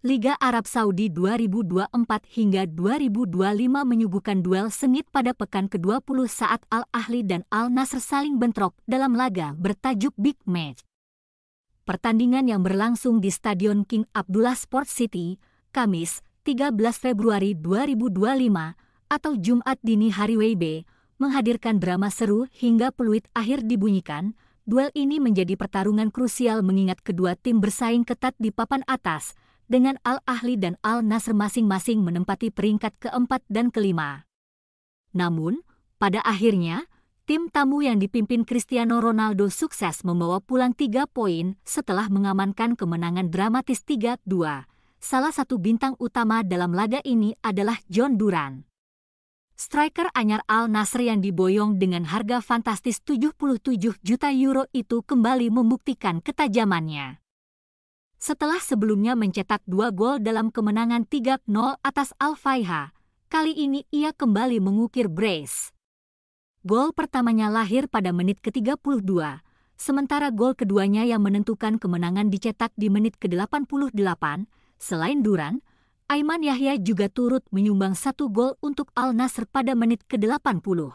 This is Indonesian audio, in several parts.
Liga Arab Saudi 2024 hingga 2025 menyuguhkan duel sengit pada pekan ke-20 saat Al Ahly dan Al Nassr saling bentrok dalam laga bertajuk Big Match. Pertandingan yang berlangsung di Stadion King Abdullah Sports City, Kamis, 13 Februari 2025 atau Jumat dini hari WIB, menghadirkan drama seru hingga peluit akhir dibunyikan. Duel ini menjadi pertarungan krusial mengingat kedua tim bersaing ketat di papan atas, dengan Al Ahly dan Al Nassr masing-masing menempati peringkat keempat dan kelima. Namun, pada akhirnya, tim tamu yang dipimpin Cristiano Ronaldo sukses membawa pulang 3 poin setelah mengamankan kemenangan dramatis 3-2. Salah satu bintang utama dalam laga ini adalah John Duran. Striker anyar Al Nassr yang diboyong dengan harga fantastis 77 juta euro itu kembali membuktikan ketajamannya. Setelah sebelumnya mencetak 2 gol dalam kemenangan 3-0 atas Al-Fayha, kali ini ia kembali mengukir brace. Gol pertamanya lahir pada menit ke-32, sementara gol keduanya yang menentukan kemenangan dicetak di menit ke-88. Selain Duran, Aiman Yahya juga turut menyumbang 1 gol untuk Al Nassr pada menit ke-80.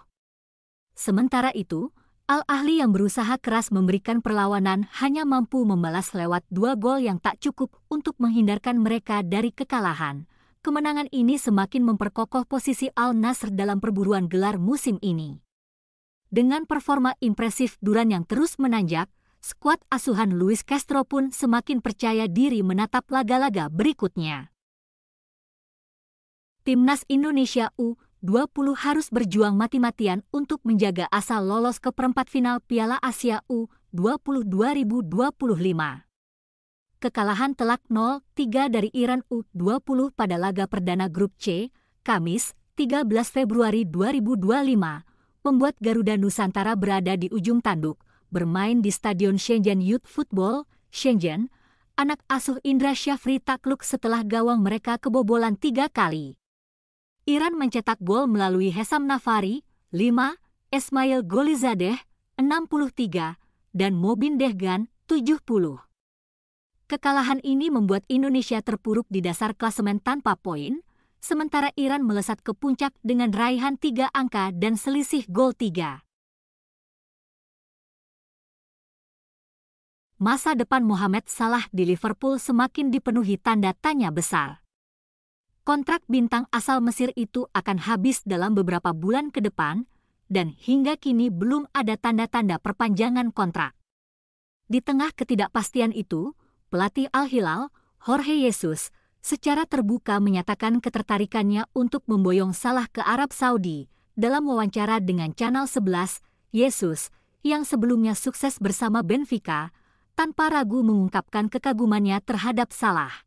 Sementara itu, Al Ahly yang berusaha keras memberikan perlawanan hanya mampu membalas lewat 2 gol yang tak cukup untuk menghindarkan mereka dari kekalahan. Kemenangan ini semakin memperkokoh posisi Al Nassr dalam perburuan gelar musim ini. Dengan performa impresif Duran yang terus menanjak, skuad asuhan Luis Castro pun semakin percaya diri menatap laga-laga berikutnya. Timnas Indonesia U20 harus berjuang mati-matian untuk menjaga asal lolos ke perempat final Piala Asia U20 2025. Kekalahan telak 0-3 dari Iran U20 pada laga perdana Grup C, Kamis, 13 Februari 2025, membuat Garuda Nusantara berada di ujung tanduk, bermain di Stadion Shenzhen Youth Football, Shenzhen. Anak asuh Indra Syafri takluk setelah gawang mereka kebobolan 3 kali. Iran mencetak gol melalui Hesam Nafari, 5, Esmail Golizadeh, 63, dan Mobin Dehgan, 70. Kekalahan ini membuat Indonesia terpuruk di dasar klasemen tanpa poin, sementara Iran melesat ke puncak dengan raihan 3 angka dan selisih gol 3. Masa depan Mohamed Salah di Liverpool semakin dipenuhi tanda tanya besar. Kontrak bintang asal Mesir itu akan habis dalam beberapa bulan ke depan, dan hingga kini belum ada tanda-tanda perpanjangan kontrak. Di tengah ketidakpastian itu, pelatih Al-Hilal, Jorge Jesus, secara terbuka menyatakan ketertarikannya untuk memboyong Salah ke Arab Saudi. Dalam wawancara dengan Channel 11, Jesus, yang sebelumnya sukses bersama Benfica, tanpa ragu mengungkapkan kekagumannya terhadap Salah.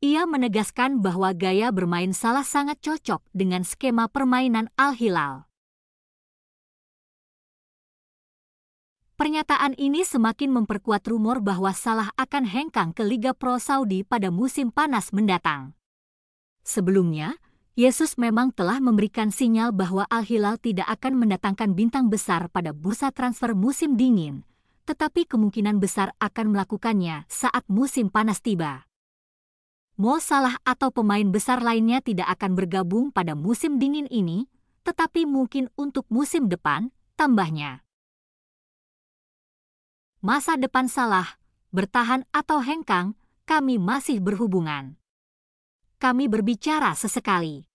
Ia menegaskan bahwa gaya bermain Salah sangat cocok dengan skema permainan Al-Hilal. Pernyataan ini semakin memperkuat rumor bahwa Salah akan hengkang ke Liga Pro Saudi pada musim panas mendatang. Sebelumnya, Jesus memang telah memberikan sinyal bahwa Al-Hilal tidak akan mendatangkan bintang besar pada bursa transfer musim dingin, tetapi kemungkinan besar akan melakukannya saat musim panas tiba. Mo Salah atau pemain besar lainnya tidak akan bergabung pada musim dingin ini, tetapi mungkin untuk musim depan, tambahnya. Masa depan Salah, bertahan atau hengkang, kami masih berhubungan. Kami berbicara sesekali.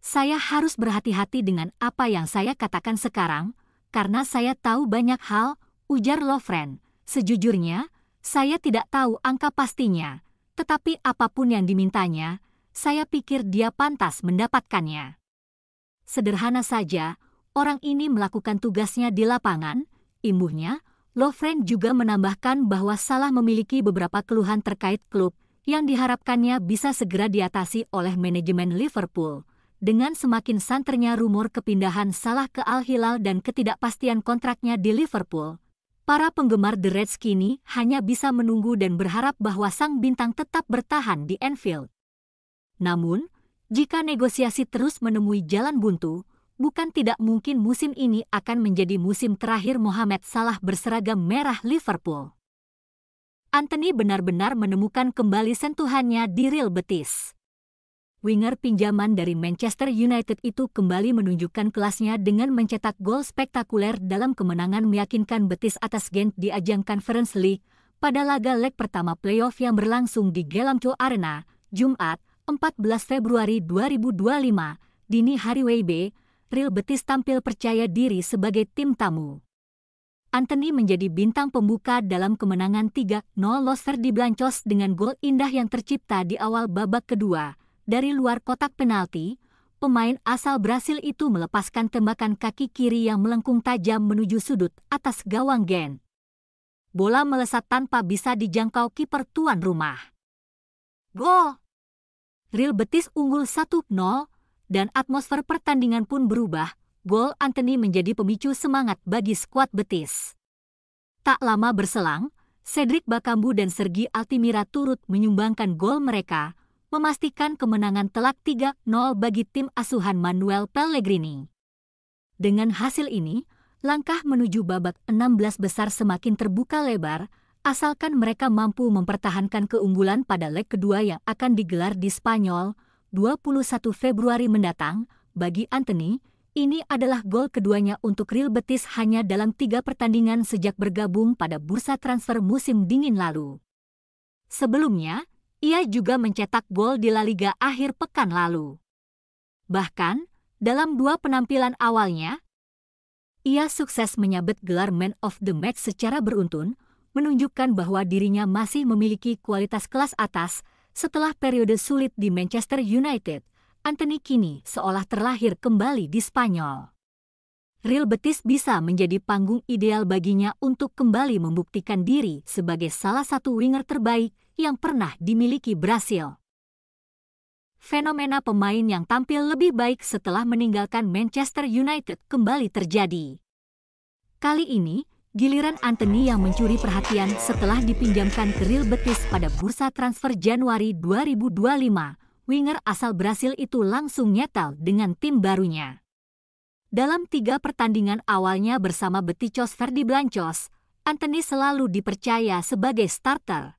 Saya harus berhati-hati dengan apa yang saya katakan sekarang, karena saya tahu banyak hal, ujar Lovren. Sejujurnya, saya tidak tahu angka pastinya. Tetapi apapun yang dimintanya, saya pikir dia pantas mendapatkannya. Sederhana saja, orang ini melakukan tugasnya di lapangan, imbuhnya. Lovren juga menambahkan bahwa Salah memiliki beberapa keluhan terkait klub yang diharapkannya bisa segera diatasi oleh manajemen Liverpool. Dengan semakin santernya rumor kepindahan Salah ke Al-Hilal dan ketidakpastian kontraknya di Liverpool, para penggemar The Reds kini hanya bisa menunggu dan berharap bahwa sang bintang tetap bertahan di Anfield. Namun, jika negosiasi terus menemui jalan buntu, bukan tidak mungkin musim ini akan menjadi musim terakhir Mohamed Salah berseragam merah Liverpool. Antony benar-benar menemukan kembali sentuhannya di Real Betis. Winger pinjaman dari Manchester United itu kembali menunjukkan kelasnya dengan mencetak gol spektakuler dalam kemenangan meyakinkan Betis atas Gent di ajang Conference League pada laga leg pertama playoff yang berlangsung di Gelamco Arena, Jumat, 14 Februari 2025, dini hari WIB. Real Betis tampil percaya diri sebagai tim tamu. Antony menjadi bintang pembuka dalam kemenangan 3-0 Los Verdiblancos dengan gol indah yang tercipta di awal babak kedua. Dari luar kotak penalti, pemain asal Brasil itu melepaskan tembakan kaki kiri yang melengkung tajam menuju sudut atas gawang Gent. Bola melesat tanpa bisa dijangkau kiper tuan rumah. Gol! Real Betis unggul 1-0 dan atmosfer pertandingan pun berubah. Gol Antony menjadi pemicu semangat bagi skuad Betis. Tak lama berselang, Cedric Bakambu dan Sergi Altimira turut menyumbangkan gol mereka, memastikan kemenangan telak 3-0 bagi tim asuhan Manuel Pellegrini. Dengan hasil ini, langkah menuju babak 16 besar semakin terbuka lebar, asalkan mereka mampu mempertahankan keunggulan pada leg kedua yang akan digelar di Spanyol, 21 Februari mendatang. Bagi Antony, ini adalah gol keduanya untuk Real Betis hanya dalam 3 pertandingan sejak bergabung pada bursa transfer musim dingin lalu. Sebelumnya, ia juga mencetak gol di La Liga akhir pekan lalu. Bahkan, dalam 2 penampilan awalnya, ia sukses menyabet gelar Man of the Match secara beruntun, menunjukkan bahwa dirinya masih memiliki kualitas kelas atas. Setelah periode sulit di Manchester United, Antony kini seolah terlahir kembali di Spanyol. Real Betis bisa menjadi panggung ideal baginya untuk kembali membuktikan diri sebagai salah satu winger terbaik yang pernah dimiliki Brasil. Fenomena pemain yang tampil lebih baik setelah meninggalkan Manchester United kembali terjadi. Kali ini, giliran Antony yang mencuri perhatian setelah dipinjamkan ke Real Betis pada bursa transfer Januari 2025. Winger asal Brasil itu langsung nyetel dengan tim barunya. Dalam 3 pertandingan awalnya bersama Betis Verdiblancos, Antony selalu dipercaya sebagai starter.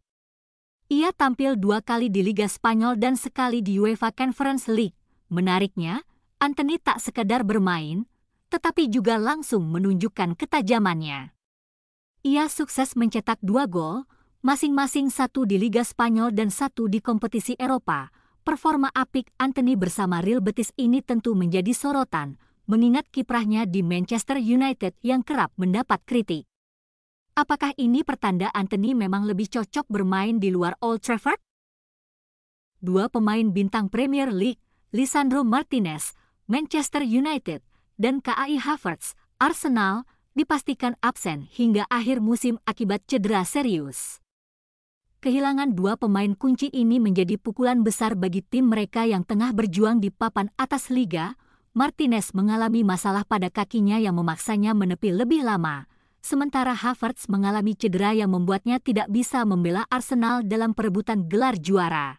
Ia tampil 2 kali di Liga Spanyol dan sekali di UEFA Conference League. Menariknya, Antony tak sekadar bermain, tetapi juga langsung menunjukkan ketajamannya. Ia sukses mencetak 2 gol, masing-masing 1 di Liga Spanyol dan 1 di kompetisi Eropa. Performa apik Antony bersama Real Betis ini tentu menjadi sorotan, mengingat kiprahnya di Manchester United yang kerap mendapat kritik. Apakah ini pertanda Antony memang lebih cocok bermain di luar Old Trafford? 2 pemain bintang Premier League, Lisandro Martinez, Manchester United, dan Kai Havertz, Arsenal, dipastikan absen hingga akhir musim akibat cedera serius. Kehilangan 2 pemain kunci ini menjadi pukulan besar bagi tim mereka yang tengah berjuang di papan atas liga. Martinez mengalami masalah pada kakinya yang memaksanya menepi lebih lama, sementara Havertz mengalami cedera yang membuatnya tidak bisa membela Arsenal dalam perebutan gelar juara.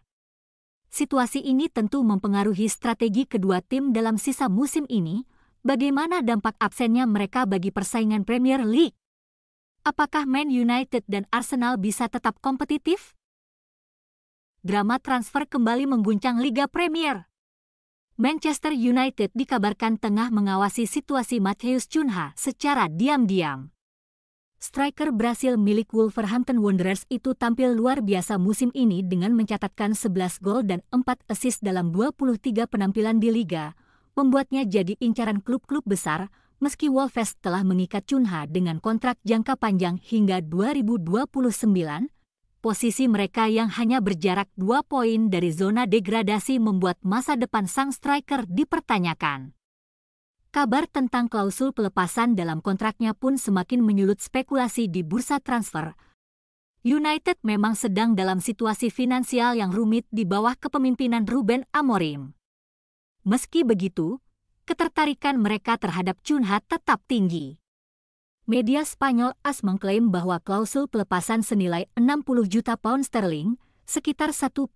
Situasi ini tentu mempengaruhi strategi kedua tim dalam sisa musim ini. Bagaimana dampak absennya mereka bagi persaingan Premier League? Apakah Man United dan Arsenal bisa tetap kompetitif? Drama transfer kembali mengguncang Liga Premier. Manchester United dikabarkan tengah mengawasi situasi Matheus Cunha secara diam-diam. Striker Brasil milik Wolverhampton Wanderers itu tampil luar biasa musim ini dengan mencatatkan 11 gol dan 4 assist dalam 23 penampilan di Liga, membuatnya jadi incaran klub-klub besar, meski Wolves telah mengikat Cunha dengan kontrak jangka panjang hingga 2029, posisi mereka yang hanya berjarak 2 poin dari zona degradasi membuat masa depan sang striker dipertanyakan. Kabar tentang klausul pelepasan dalam kontraknya pun semakin menyulut spekulasi di bursa transfer. United memang sedang dalam situasi finansial yang rumit di bawah kepemimpinan Ruben Amorim. Meski begitu, ketertarikan mereka terhadap Cunha tetap tinggi. Media Spanyol AS mengklaim bahwa klausul pelepasan senilai 60 juta pound sterling, sekitar 1,2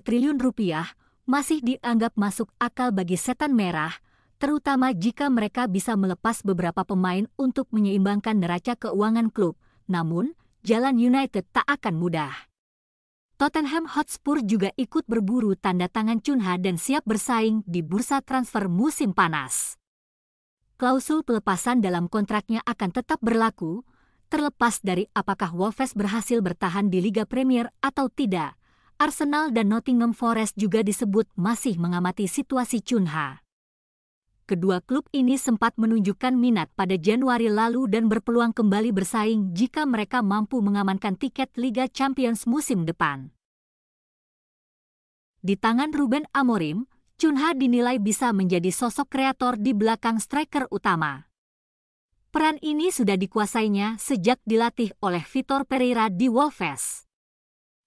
triliun rupiah, masih dianggap masuk akal bagi setan merah, terutama jika mereka bisa melepas beberapa pemain untuk menyeimbangkan neraca keuangan klub. Namun, jalan United tak akan mudah. Tottenham Hotspur juga ikut berburu tanda tangan Cunha dan siap bersaing di bursa transfer musim panas. Klausul pelepasan dalam kontraknya akan tetap berlaku, terlepas dari apakah Wolves berhasil bertahan di Liga Premier atau tidak. Arsenal dan Nottingham Forest juga disebut masih mengamati situasi Cunha. Kedua klub ini sempat menunjukkan minat pada Januari lalu dan berpeluang kembali bersaing jika mereka mampu mengamankan tiket Liga Champions musim depan. Di tangan Ruben Amorim, Cunha dinilai bisa menjadi sosok kreator di belakang striker utama. Peran ini sudah dikuasainya sejak dilatih oleh Vitor Pereira di Wolves.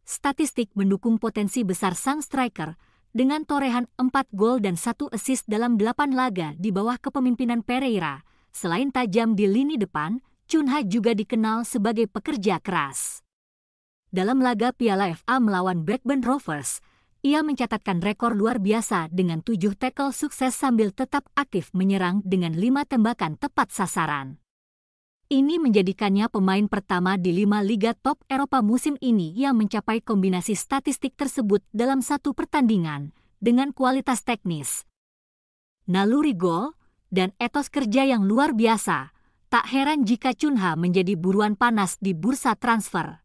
Statistik mendukung potensi besar sang striker, dengan torehan 4 gol dan 1 assist dalam 8 laga di bawah kepemimpinan Pereira. Selain tajam di lini depan, Cunha juga dikenal sebagai pekerja keras. Dalam laga Piala FA melawan Blackburn Rovers, ia mencatatkan rekor luar biasa dengan 7 tackle sukses sambil tetap aktif menyerang dengan 5 tembakan tepat sasaran. Ini menjadikannya pemain pertama di 5 liga top Eropa musim ini yang mencapai kombinasi statistik tersebut dalam satu pertandingan dengan kualitas teknis, naluri gol, dan etos kerja yang luar biasa. Tak heran jika Cunha menjadi buruan panas di bursa transfer.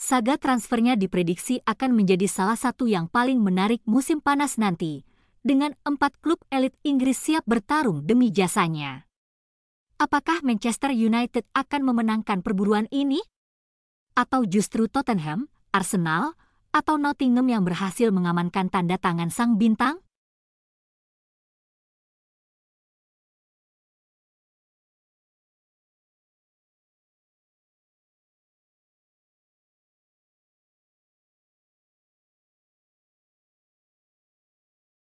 Saga transfernya diprediksi akan menjadi salah satu yang paling menarik musim panas nanti, dengan 4 klub elit Inggris siap bertarung demi jasanya. Apakah Manchester United akan memenangkan perburuan ini? Atau justru Tottenham, Arsenal, atau Nottingham yang berhasil mengamankan tanda tangan sang bintang?